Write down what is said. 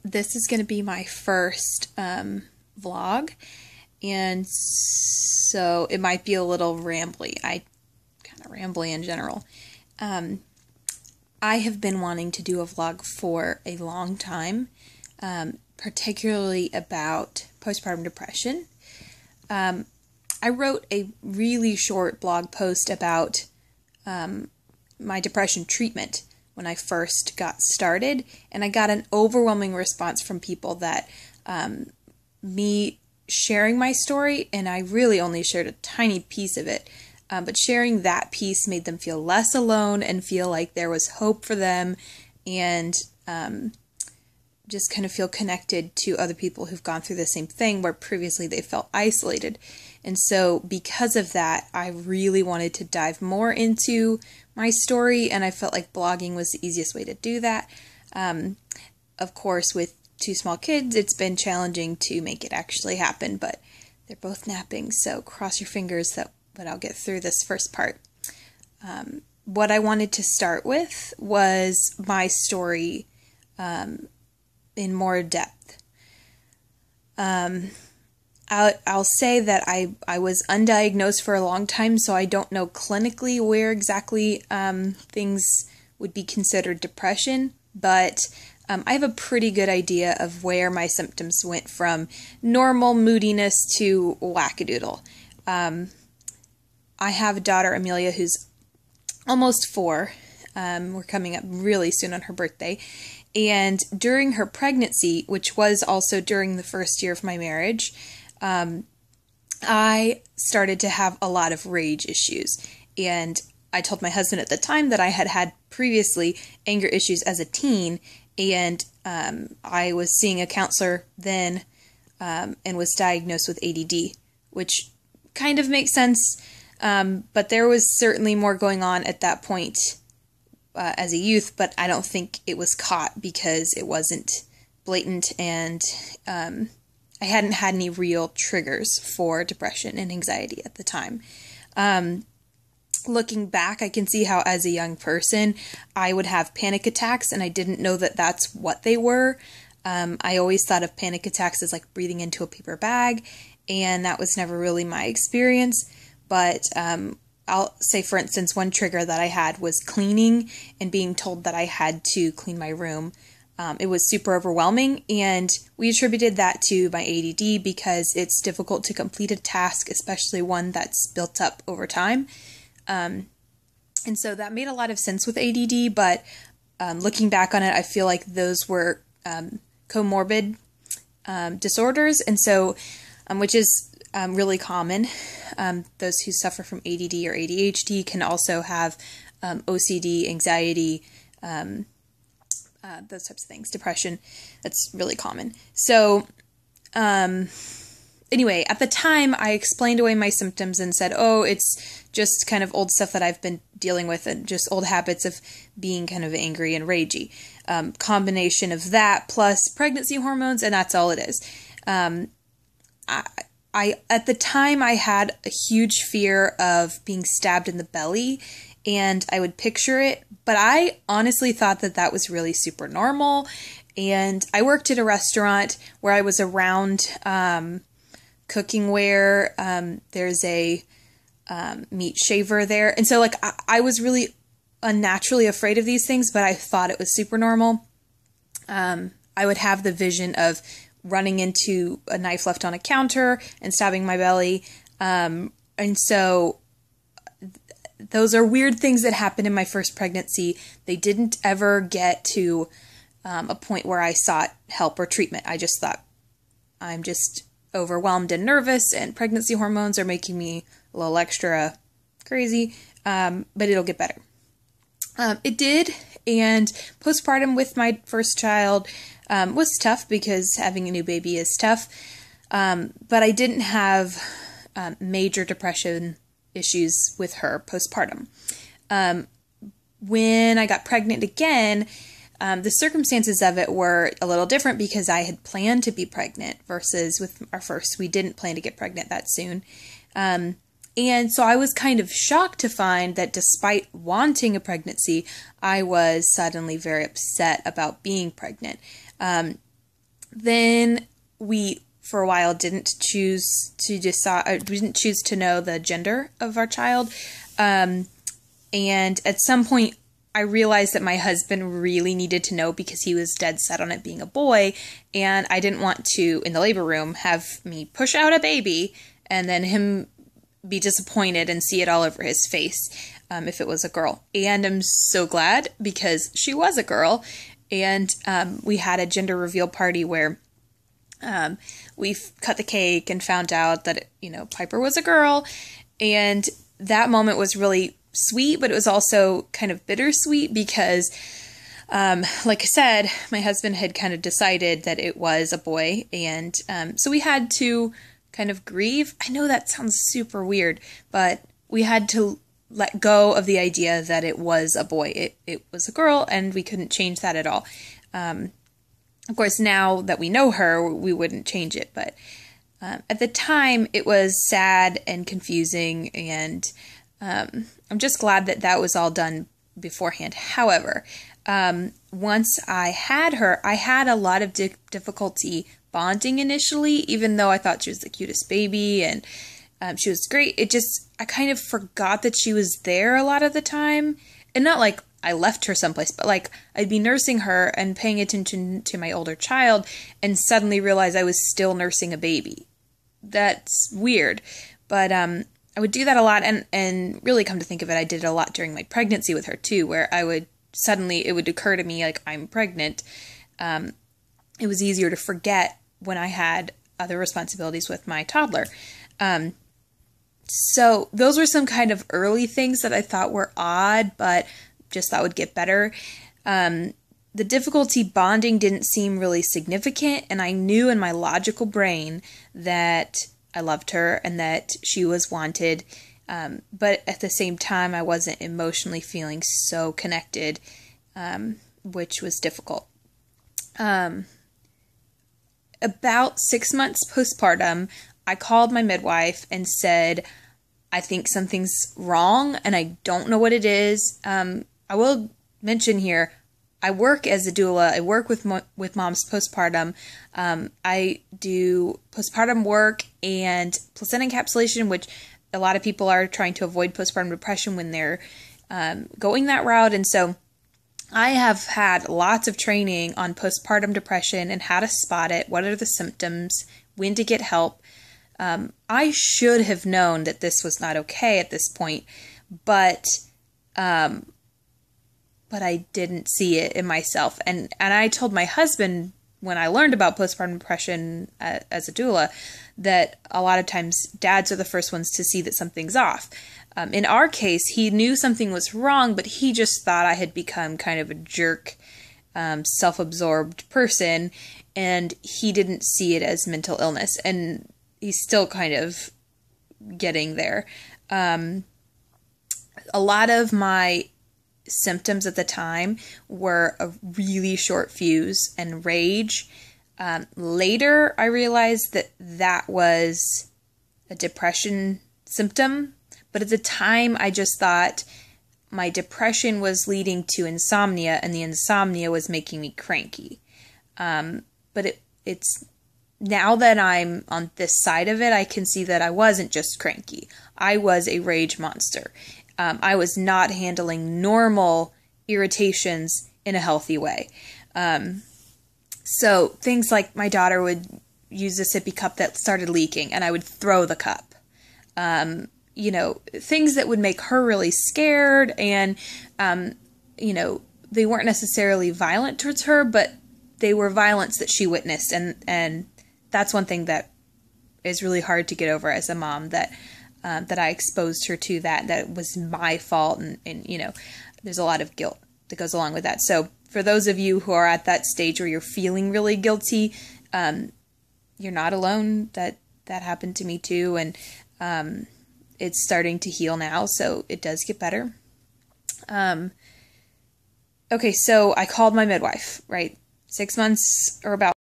This is going to be my first vlog, and so it might be a little rambly. I kind of rambly in general. I have been wanting to do a vlog for a long time, particularly about postpartum depression. I wrote a really short blog post about my depression treatment when I first got started, and I got an overwhelming response from people that me sharing my story, and I really only shared a tiny piece of it, but sharing that piece made them feel less alone and feel like there was hope for them, and just kind of feel connected to other people who've gone through the same thing where previously they felt isolated. And so because of that, I really wanted to dive more into my story, and I felt like blogging was the easiest way to do that. Of course, with two small kids, it's been challenging to make it actually happen, but they're both napping, so cross your fingers that I'll get through this first part. What I wanted to start with was my story in more depth. I'll say that I was undiagnosed for a long time, so I don't know clinically where exactly things would be considered depression, but I have a pretty good idea of where my symptoms went from normal moodiness to wackadoodle. I have a daughter, Amelia, who's almost 4. We're coming up really soon on her birthday. And during her pregnancy, which was also during the first year of my marriage, I started to have a lot of rage issues. And I told my husband at the time that I had had previously anger issues as a teen, and I was seeing a counselor then and was diagnosed with ADD, which kind of makes sense, but there was certainly more going on at that point as a youth, but I don't think it was caught because it wasn't blatant, and I hadn't had any real triggers for depression and anxiety at the time. Looking back, I can see how as a young person, I would have panic attacks, and I didn't know that that's what they were. I always thought of panic attacks as like breathing into a paper bag, and that was never really my experience. But I'll say, for instance, one trigger that I had was cleaning and being told that I had to clean my room. It was super overwhelming, and we attributed that to my ADD because it's difficult to complete a task, especially one that's built up over time. And so that made a lot of sense with ADD, but looking back on it, I feel like those were comorbid disorders, and so which is really common. Those who suffer from ADD or ADHD can also have OCD, anxiety, those types of things, depression. That's really common. So anyway, at the time, I explained away my symptoms and said, oh, it's just kind of old stuff that I've been dealing with and just old habits of being kind of angry and ragey. Combination of that plus pregnancy hormones, and that's all it is. I at the time, I had a huge fear of being stabbed in the belly, and I would picture it, but I honestly thought that that was really super normal. And I worked at a restaurant where I was around cooking ware. There's a meat shaver there. And so like I was really unnaturally afraid of these things, but I thought it was super normal. I would have the vision of running into a knife left on a counter and stabbing my belly. And so those are weird things that happened in my first pregnancy. They didn't ever get to a point where I sought help or treatment. I just thought, I'm just overwhelmed and nervous, and pregnancy hormones are making me a little extra crazy, but it'll get better. It did, and postpartum with my first child was tough because having a new baby is tough, but I didn't have major depression issues with her postpartum. When I got pregnant again, the circumstances of it were a little different because I had planned to be pregnant versus with our first, we didn't plan to get pregnant that soon. And so I was kind of shocked to find that despite wanting a pregnancy, I was suddenly very upset about being pregnant. Then we, for a while, didn't choose to decide. We didn't choose to know the gender of our child. And at some point, I realized that my husband really needed to know because he was dead set on it being a boy. And I didn't want to, in the labor room, have me push out a baby and then him be disappointed and see it all over his face if it was a girl. And I'm so glad because she was a girl. And we had a gender reveal party where we cut the cake and found out that, Piper was a girl. And that moment was really sweet, but it was also kind of bittersweet because, like I said, my husband had kind of decided that it was a boy. And so we had to kind of grieve. I know that sounds super weird, but we had to let go of the idea that it was a boy. It was a girl, and we couldn't change that at all. Of course, now that we know her, we wouldn't change it. But at the time, it was sad and confusing, and I'm just glad that that was all done beforehand. However, once I had her, I had a lot of difficulty bonding initially, even though I thought she was the cutest baby and she was great. I kind of forgot that she was there a lot of the time. And not like I left her someplace, but like I'd be nursing her and paying attention to my older child and suddenly realize I was still nursing a baby. That's weird. But I would do that a lot, and really come to think of it, I did it a lot during my pregnancy with her too, where it would occur to me like I'm pregnant. It was easier to forget when I had other responsibilities with my toddler. So those were some kind of early things that I thought were odd, but just thought would get better. The difficulty bonding didn't seem really significant, and I knew in my logical brain that I loved her and that she was wanted. But at the same time, I wasn't emotionally feeling so connected, which was difficult. About 6 months postpartum, I called my midwife and said, I think something's wrong and I don't know what it is. I will mention here, I work as a doula. I work with moms postpartum. I do postpartum work and placenta encapsulation, which a lot of people are trying to avoid postpartum depression when they're going that route. And so I have had lots of training on postpartum depression and how to spot it, what are the symptoms, when to get help. I should have known that this was not okay at this point, but I didn't see it in myself. And I told my husband when I learned about postpartum depression as a doula that a lot of times dads are the first ones to see that something's off. In our case, he knew something was wrong, but he just thought I had become kind of a jerk, self-absorbed person, and he didn't see it as mental illness. And he's still kind of getting there. A lot of my symptoms at the time were a really short fuse and rage. Later, I realized that was a depression symptom, but at the time, I just thought my depression was leading to insomnia, and the insomnia was making me cranky. But it's now that I'm on this side of it, I can see that I wasn't just cranky. I was a rage monster. I was not handling normal irritations in a healthy way. So things like my daughter would use a sippy cup that started leaking, and I would throw the cup. Things that would make her really scared, and, they weren't necessarily violent towards her, but they were violence that she witnessed. And that's one thing that is really hard to get over as a mom, that I exposed her to that was my fault. And there's a lot of guilt that goes along with that. So for those of you who are at that stage where you're feeling really guilty, you're not alone. That happened to me too. And, it's starting to heal now, so it does get better. Okay, so I called my midwife, right? 6 months or about